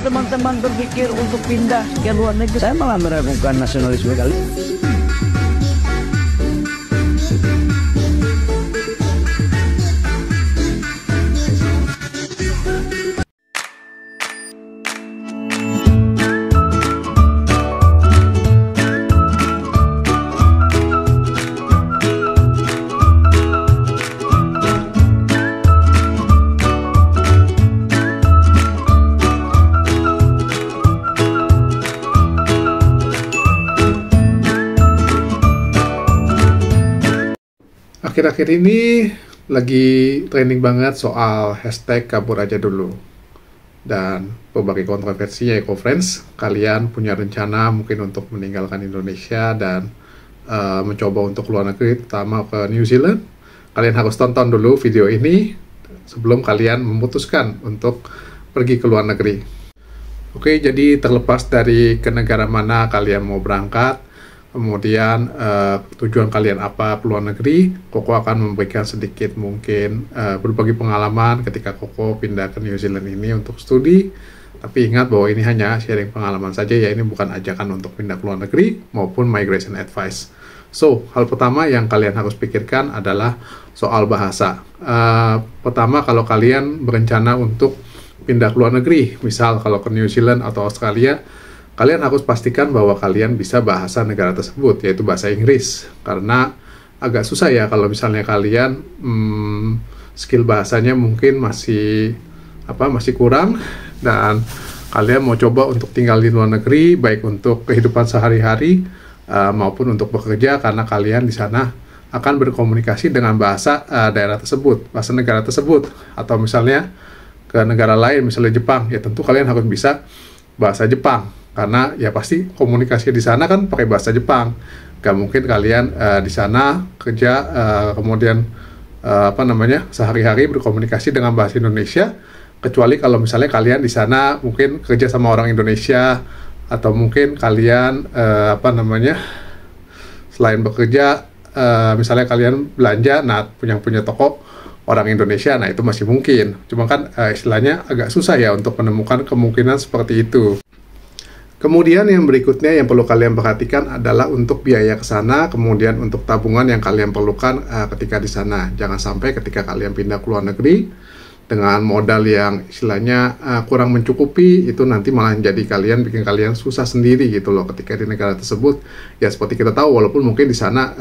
teman-teman berpikir untuk pindah ke luar negeri, saya malah meragukan nasionalisme kalian. Akhir-akhir ini lagi trending banget soal hashtag kabur aja dulu. Dan berbagai kontroversinya ya friends, kalian punya rencana mungkin untuk meninggalkan Indonesia dan mencoba untuk luar negeri, terutama ke New Zealand. Kalian harus tonton dulu video ini sebelum kalian memutuskan untuk pergi ke luar negeri. Oke, jadi terlepas dari ke negara mana kalian mau berangkat, kemudian tujuan kalian apa ke luar negeri, Koko akan memberikan sedikit mungkin berbagi pengalaman ketika Koko pindah ke New Zealand ini untuk studi. Tapi ingat bahwa ini hanya sharing pengalaman saja ya, ini bukan ajakan untuk pindah ke luar negeri maupun migration advice. So, hal pertama yang kalian harus pikirkan adalah soal bahasa. Pertama, kalau kalian berencana untuk pindah ke luar negeri, misal kalau ke New Zealand atau Australia, kalian harus pastikan bahwa kalian bisa bahasa negara tersebut, yaitu bahasa Inggris. Karena agak susah ya kalau misalnya kalian skill bahasanya mungkin masih kurang, dan kalian mau coba untuk tinggal di luar negeri, baik untuk kehidupan sehari-hari maupun untuk bekerja, karena kalian di sana akan berkomunikasi dengan bahasa daerah tersebut, bahasa negara tersebut. Atau misalnya ke negara lain, misalnya Jepang, ya tentu kalian harus bisa bahasa Jepang. Karena ya pasti komunikasi di sana kan pakai bahasa Jepang. Gak mungkin kalian di sana kerja kemudian sehari-hari berkomunikasi dengan bahasa Indonesia, kecuali kalau misalnya kalian di sana mungkin kerja sama orang Indonesia, atau mungkin kalian selain bekerja misalnya kalian belanja, nah punya toko orang Indonesia, nah itu masih mungkin. Cuma kan istilahnya agak susah ya untuk menemukan kemungkinan seperti itu. Kemudian yang berikutnya yang perlu kalian perhatikan adalah untuk biaya ke sana, kemudian untuk tabungan yang kalian perlukan ketika di sana. Jangan sampai ketika kalian pindah ke luar negeri dengan modal yang istilahnya kurang mencukupi, itu nanti malah bikin kalian susah sendiri gitu loh ketika di negara tersebut. Ya seperti kita tahu, walaupun mungkin di sana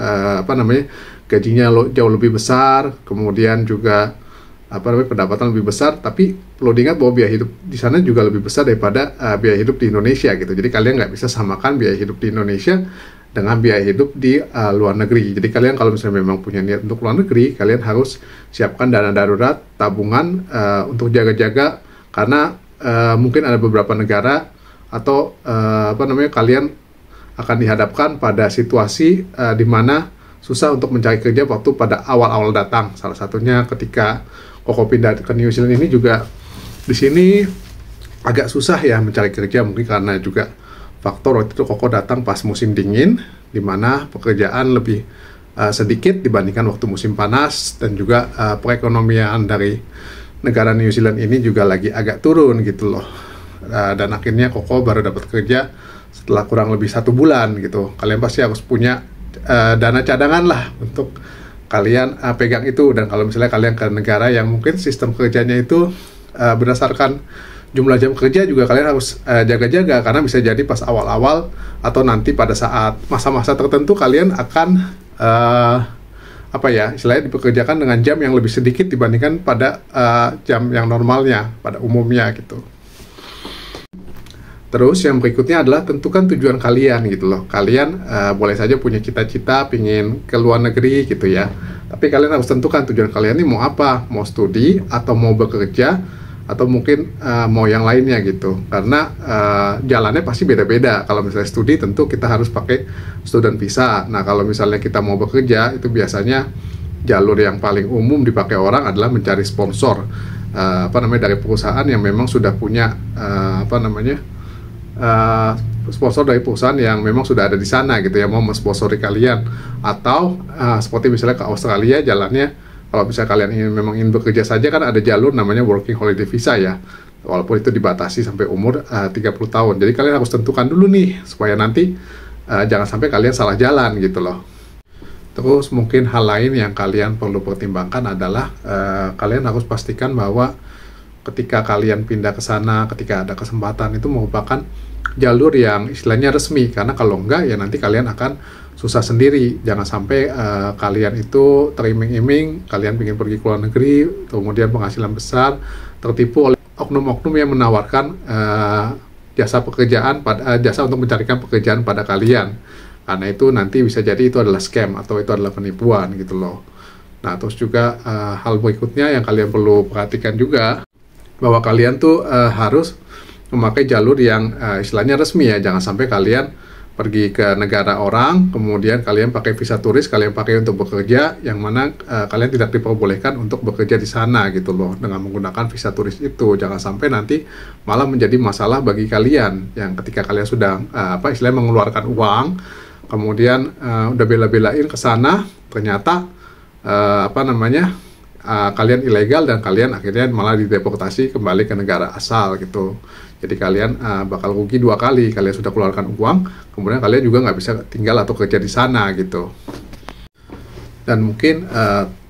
gajinya jauh lebih besar, kemudian juga pendapatan lebih besar, tapi perlu diingat bahwa biaya hidup di sana juga lebih besar daripada biaya hidup di Indonesia gitu. Jadi kalian nggak bisa samakan biaya hidup di Indonesia dengan biaya hidup di luar negeri. Jadi kalian kalau misalnya memang punya niat untuk luar negeri, kalian harus siapkan dana darurat, tabungan untuk jaga-jaga, karena mungkin ada beberapa negara atau kalian akan dihadapkan pada situasi di mana susah untuk mencari kerja waktu pada awal-awal datang. Salah satunya ketika Koko pindah ke New Zealand ini juga, di sini agak susah ya mencari kerja, mungkin karena juga faktor waktu itu Koko datang pas musim dingin, di mana pekerjaan lebih sedikit dibandingkan waktu musim panas, dan juga perekonomian dari negara New Zealand ini juga lagi agak turun gitu loh. Dan akhirnya Koko baru dapat kerja setelah kurang lebih 1 bulan gitu. Kalian pasti harus punya dana cadangan lah untuk kalian pegang itu. Dan kalau misalnya kalian ke negara yang mungkin sistem kerjanya itu berdasarkan jumlah jam kerja, juga kalian harus jaga-jaga, karena bisa jadi pas awal-awal atau nanti pada saat masa-masa tertentu kalian akan istilahnya dipekerjakan dengan jam yang lebih sedikit dibandingkan pada jam yang normalnya, pada umumnya gitu. Terus yang berikutnya adalah tentukan tujuan kalian gitu loh. Kalian boleh saja punya cita-cita pingin ke luar negeri gitu ya, tapi kalian harus tentukan tujuan kalian ini mau apa, mau studi atau mau bekerja, atau mungkin mau yang lainnya gitu. Karena jalannya pasti beda-beda. Kalau misalnya studi tentu kita harus pakai student visa. Nah kalau misalnya kita mau bekerja, itu biasanya jalur yang paling umum dipakai orang adalah mencari sponsor dari perusahaan yang memang sudah punya sponsor dari perusahaan yang memang sudah ada di sana gitu ya, mau mensponsori kalian. Atau seperti misalnya ke Australia, jalannya kalau misalnya kalian memang ingin bekerja saja, kan ada jalur namanya working holiday visa ya. walaupun itu dibatasi sampai umur 30 tahun. Jadi kalian harus tentukan dulu nih, supaya nanti jangan sampai kalian salah jalan gitu loh. Terus mungkin hal lain yang kalian perlu pertimbangkan adalah kalian harus pastikan bahwa ketika kalian pindah ke sana, ketika ada kesempatan, itu merupakan jalur yang istilahnya resmi, karena kalau enggak ya nanti kalian akan susah sendiri. Jangan sampai kalian itu teriming-iming, kalian ingin pergi ke luar negeri, kemudian penghasilan besar, tertipu oleh oknum-oknum yang menawarkan jasa pekerjaan, jasa untuk mencarikan pekerjaan pada kalian. Karena itu nanti bisa jadi itu adalah scam atau itu adalah penipuan gitu loh. Nah, terus juga hal berikutnya yang kalian perlu perhatikan juga, bahwa kalian tuh harus memakai jalur yang istilahnya resmi ya. Jangan sampai kalian pergi ke negara orang, kemudian kalian pakai visa turis, kalian pakai untuk bekerja, yang mana kalian tidak diperbolehkan untuk bekerja di sana gitu loh, dengan menggunakan visa turis itu. Jangan sampai nanti malah menjadi masalah bagi kalian, yang ketika kalian sudah istilahnya mengeluarkan uang, kemudian udah bela-belain ke sana, ternyata kalian ilegal dan kalian akhirnya malah dideportasi kembali ke negara asal gitu. Jadi kalian bakal rugi 2 kali. Kalian sudah keluarkan uang, kemudian kalian juga nggak bisa tinggal atau kerja di sana gitu. Dan mungkin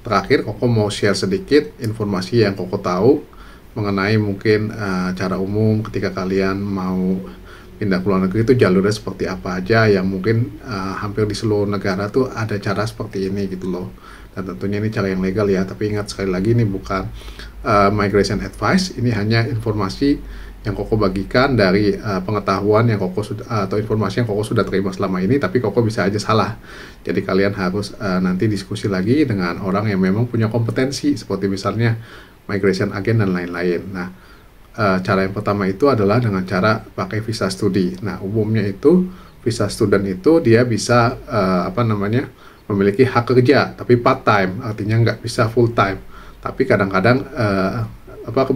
terakhir Koko mau share sedikit informasi yang Koko tahu mengenai mungkin cara umum ketika kalian mau pindah ke luar negeri itu jalurnya seperti apa aja, yang mungkin hampir di seluruh negara tuh ada cara seperti ini gitu loh. Dan tentunya ini cara yang legal ya, tapi ingat sekali lagi ini bukan migration advice, ini hanya informasi yang Koko bagikan dari pengetahuan yang Koko sudah atau informasi yang Koko sudah terima selama ini, tapi Koko bisa aja salah. Jadi kalian harus nanti diskusi lagi dengan orang yang memang punya kompetensi, seperti misalnya migration agent dan lain-lain. Nah, cara yang pertama itu adalah dengan cara pakai visa studi. Nah, umumnya itu visa student itu dia bisa memiliki hak kerja, tapi part time, artinya nggak bisa full time. Tapi kadang-kadang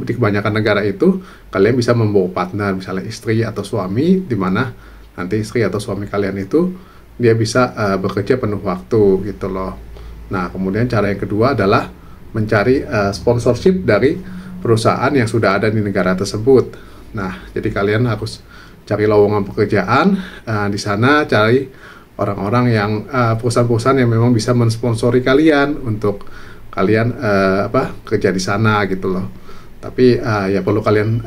di kebanyakan negara itu kalian bisa membawa partner, misalnya istri atau suami, di mana nanti istri atau suami kalian itu dia bisa bekerja penuh waktu gitu loh. Nah, kemudian cara yang kedua adalah mencari sponsorship dari perusahaan yang sudah ada di negara tersebut. Nah, jadi kalian harus cari lowongan pekerjaan di sana, cari orang-orang yang perusahaan-perusahaan yang memang bisa mensponsori kalian untuk kalian kerja di sana gitu loh. Tapi ya perlu kalian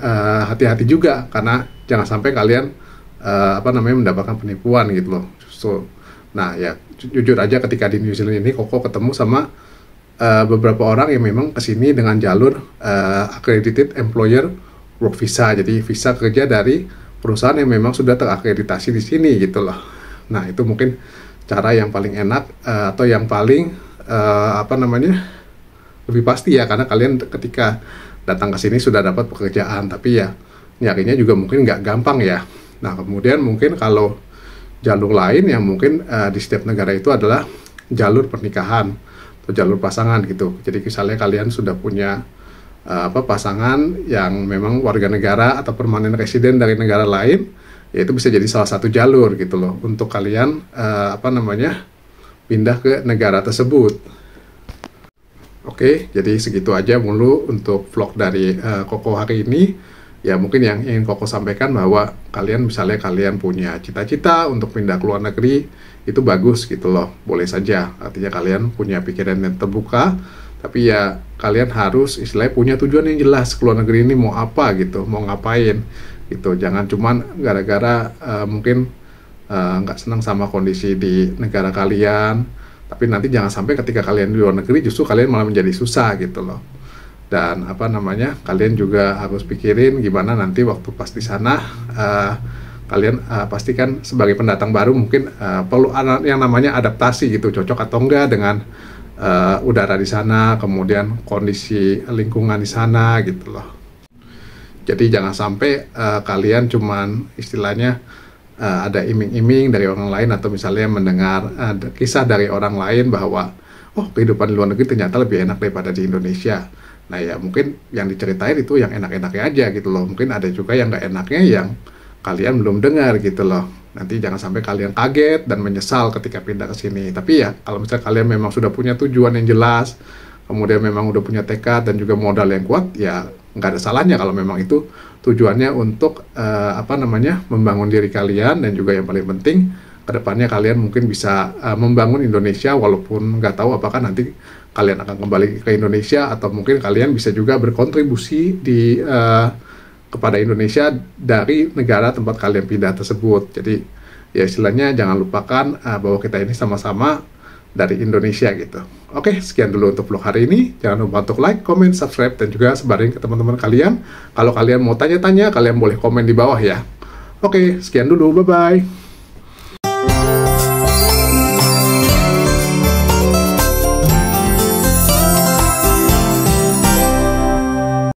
hati-hati juga, karena jangan sampai kalian mendapatkan penipuan gitu loh. Nah ya jujur aja ketika di New Zealand ini Koko ketemu sama beberapa orang yang memang kesini dengan jalur accredited employer work visa, jadi visa kerja dari perusahaan yang memang sudah terakreditasi di sini gitu loh. Nah itu mungkin cara yang paling enak atau yang paling lebih pasti ya, karena kalian ketika datang ke sini sudah dapat pekerjaan, tapi ya nyarinya juga mungkin nggak gampang ya. Nah kemudian mungkin kalau jalur lain yang mungkin di setiap negara itu adalah jalur pernikahan atau jalur pasangan gitu. Jadi misalnya kalian sudah punya pasangan yang memang warga negara atau permanent resident dari negara lain, ya itu bisa jadi salah satu jalur gitu loh untuk kalian pindah ke negara tersebut. Oke, jadi segitu aja dulu untuk vlog dari Koko hari ini. Ya mungkin yang ingin Koko sampaikan bahwa misalnya kalian punya cita-cita untuk pindah ke luar negeri, itu bagus gitu loh, boleh saja. Artinya kalian punya pikiran yang terbuka, tapi ya kalian harus istilahnya punya tujuan yang jelas ke luar negeri ini mau apa gitu, mau ngapain gitu. Jangan cuman gara-gara mungkin nggak senang sama kondisi di negara kalian, tapi nanti jangan sampai ketika kalian di luar negeri justru kalian malah menjadi susah gitu loh. Dan kalian juga harus pikirin gimana nanti waktu pas di sana kalian pastikan sebagai pendatang baru mungkin perlu yang namanya adaptasi gitu, cocok atau enggak dengan udara di sana, kemudian kondisi lingkungan di sana gitu loh. Jadi jangan sampai kalian cuman istilahnya ada iming-iming dari orang lain, atau misalnya mendengar kisah dari orang lain bahwa kehidupan di luar negeri ternyata lebih enak daripada di Indonesia. Nah ya mungkin yang diceritain itu yang enak-enaknya aja gitu loh. Mungkin ada juga yang nggak enaknya yang kalian belum dengar gitu loh. Nanti jangan sampai kalian kaget dan menyesal ketika pindah ke sini. Tapi ya kalau misalnya kalian memang sudah punya tujuan yang jelas, kemudian memang udah punya tekad dan juga modal yang kuat, ya nggak ada salahnya kalau memang itu tujuannya untuk membangun diri kalian, dan juga yang paling penting kedepannya kalian mungkin bisa membangun Indonesia, walaupun nggak tahu apakah nanti kalian akan kembali ke Indonesia, atau mungkin kalian bisa juga berkontribusi kepada Indonesia dari negara tempat kalian pindah tersebut. Jadi ya istilahnya jangan lupakan bahwa kita ini sama-sama dari Indonesia gitu. Oke, sekian dulu untuk vlog hari ini. Jangan lupa untuk like, comment, subscribe, dan juga sebarin ke teman-teman kalian. Kalau kalian mau tanya-tanya, kalian boleh komen di bawah ya. Oke, sekian dulu. Bye-bye.